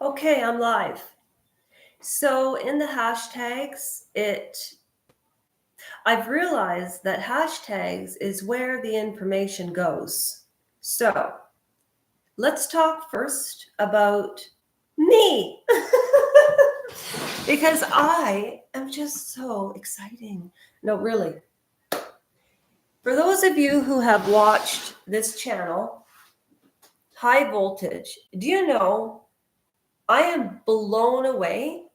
Okay, I'm live. So in the hashtags, I've realized that hashtags is where the information goes. So let's talk first about me. Because I am just so exciting. No, really. For those of you who have watched this channel, High Voltage, do you know I am blown away.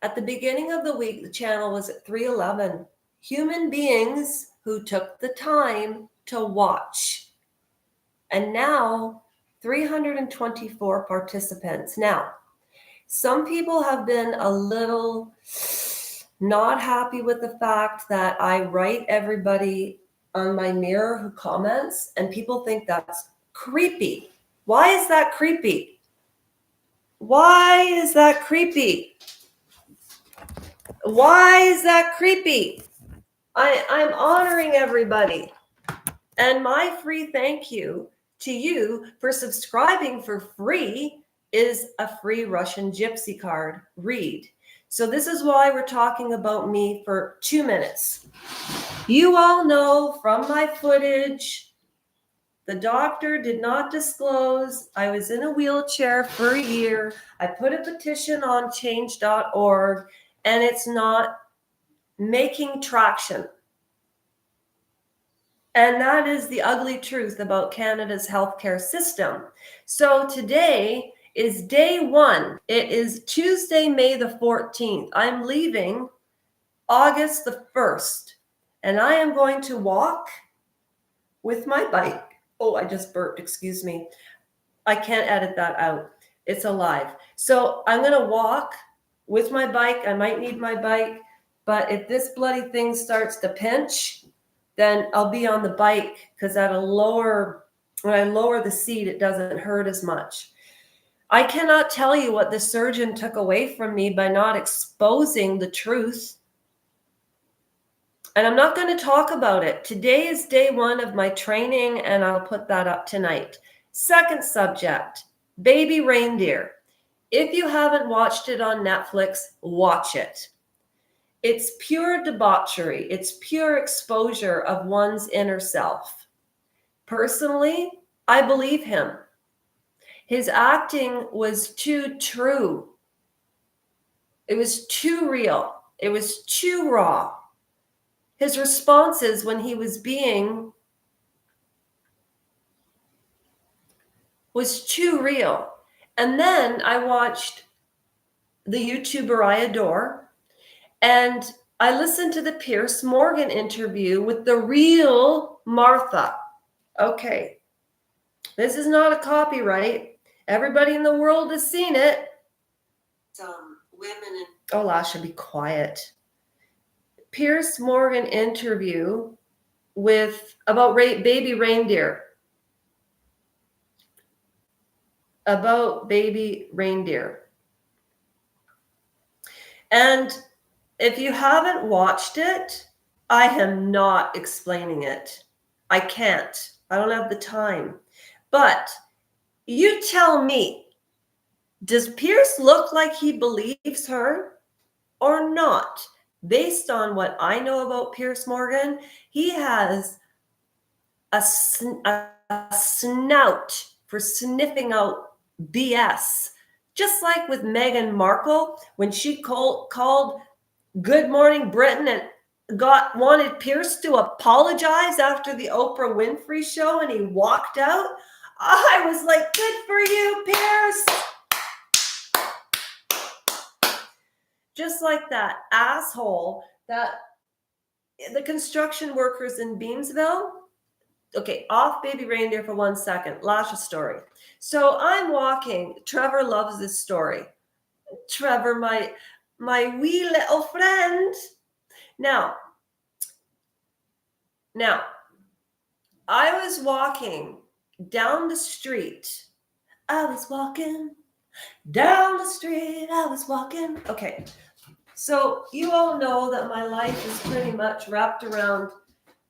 At the beginning of the week, the channel was at 311 human beings who took the time to watch. And now 324 participants. Now, some people have been a little not happy with the fact that I write everybody on my mirror who comments, and people think that's creepy. Why is that creepy? Why is that creepy? Why is that creepy? I'm honoring everybody. And my free thank you to you for subscribing for free is a free Russian Gypsy card. Read. So this is why we're talking about me for 2 minutes. You all know from my footage, the doctor did not disclose. I was in a wheelchair for a year. I put a petition on change.org, and it's not making traction. And that is the ugly truth about Canada's healthcare system. So today is day one. It is Tuesday, May the 14th. I'm leaving August the 1st, and I am going to walk with my bike. Oh, I just burped, excuse me. I can't edit that out. It's alive. So I'm going to walk with my bike. I might need my bike, but if this bloody thing starts to pinch, then I'll be on the bike because when I lower the seat, it doesn't hurt as much. I cannot tell you what the surgeon took away from me by not exposing the truth. And I'm not going to talk about it. Today is day one of my training, and I'll put that up tonight. Second subject, Baby Reindeer. If you haven't watched it on Netflix, watch it. It's pure debauchery. It's pure exposure of one's inner self. Personally, I believe him. His acting was too true. It was too real. It was too raw. His responses when he was was too real. And then I watched the YouTuber I adore, and I listened to the Piers Morgan interview with the real Martha. Okay, this is not a copyright. Everybody in the world has seen it. Some women in... Oh, Lasha, be quiet. Piers Morgan interview about baby reindeer. About baby reindeer. And if you haven't watched it, I am not explaining it. I can't. I don't have the time. But you tell me, does Piers look like he believes her or not? Based on what I know about Piers Morgan, he has a snout for sniffing out BS. Just like with Meghan Markle, when she called Good Morning Britain and wanted Piers to apologize after the Oprah Winfrey show, and he walked out. I was like, good for you, Piers. Just like that asshole, that the construction workers in Beamsville. Okay, off baby reindeer for 1 second. Lasha story. So I'm walking. Trevor loves this story. Trevor, my wee little friend. Now, I was walking down the street. I was walking down the street. I was walking. Okay, so you all know that my life is pretty much wrapped around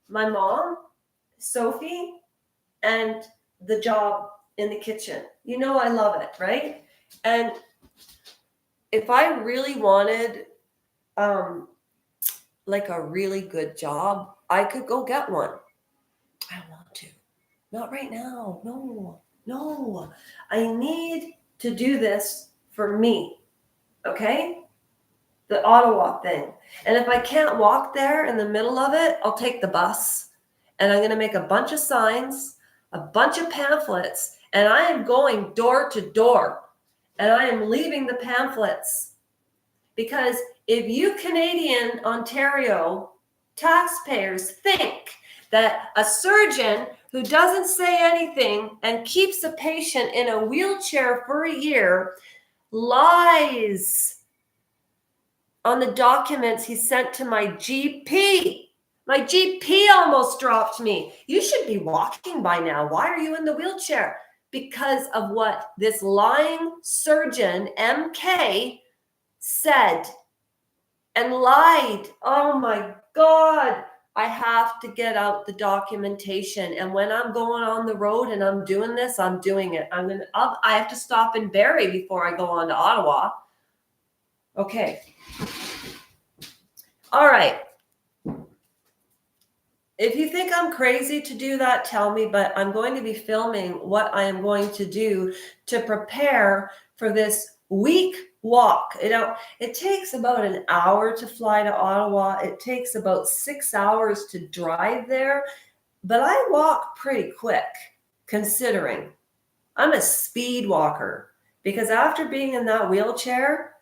my mom, Sophie, and the job in the kitchen. You know I love it, right? And if I really wanted like a really good job, I could go get one. I don't want to. Not right now. No. I need to do this for me. Okay? The Ottawa thing. And if I can't walk there in the middle of it, I'll take the bus. And I'm going to make a bunch of signs, a bunch of pamphlets, and I am going door to door. And I am leaving the pamphlets. Because if you Canadian Ontario taxpayers think that a surgeon who doesn't say anything and keeps a patient in a wheelchair for a year lies on the documents he sent to my GP. My GP almost dropped me. You should be walking by now. Why are you in the wheelchair? Because of what this lying surgeon, MK, said and lied. Oh my God. I have to get out the documentation. And when I'm going on the road and I'm doing this, I'm doing it. I have to stop in Barrie before I go on to Ottawa. Okay. All right. If you think I'm crazy to do that, tell me, but I'm going to be filming what I am going to do to prepare for this week walk. It takes about an hour to fly to Ottawa. It takes about 6 hours to drive there, but I walk pretty quick considering I'm a speed walker, because after being in that wheelchair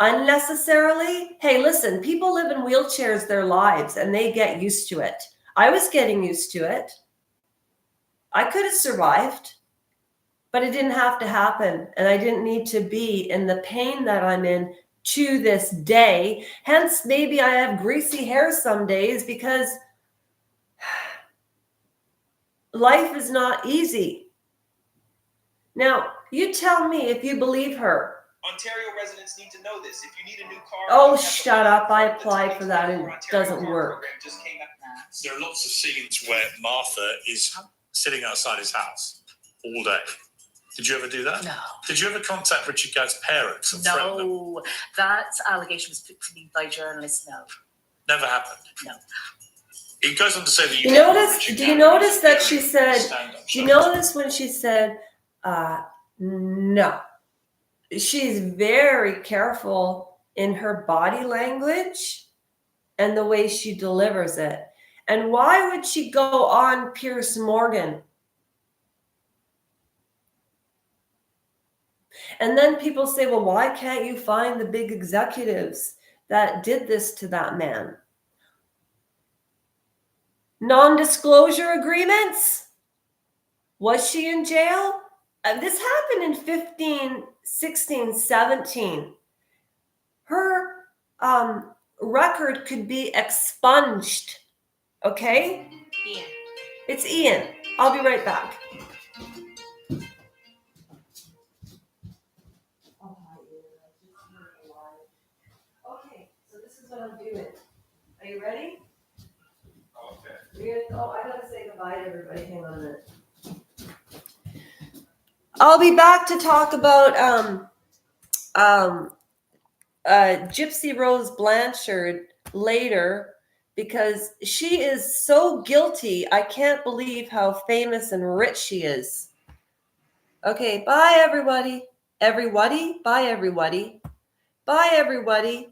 unnecessarily, hey, listen, people live in wheelchairs their lives and they get used to it. I was getting used to it. I could have survived. But it didn't have to happen, and I didn't need to be in the pain that I'm in to this day. Hence, maybe I have greasy hair some days, because life is not easy. Now, you tell me if you believe her. Ontario residents need to know this. If you need a new car... Oh, shut up. I applied for that and it doesn't work. There are lots of scenes where Martha is sitting outside his house all day. Did you ever do that? No. Did you ever contact Richard Gadd's parents and threaten them? No, that allegation was put to me by journalists. No. Never happened? No. He goes on to say that Do you notice that she said, do you notice when she said, no? She's very careful in her body language and the way she delivers it. And why would she go on Piers Morgan? And then people say, well, why can't you find the big executives that did this to that man? Non-disclosure agreements? Was she in jail? This happened in 15, 16, 17. Her record could be expunged. Okay? Ian. It's Ian. I'll be right back. Okay, so this is what I'm doing. Are you ready? Okay. I gotta say goodbye to everybody. Hang on a minute. I'll be back to talk about Gypsy Rose Blanchard later, because she is so guilty. I can't believe how famous and rich she is. Okay, bye everybody. Bye everybody. Bye everybody.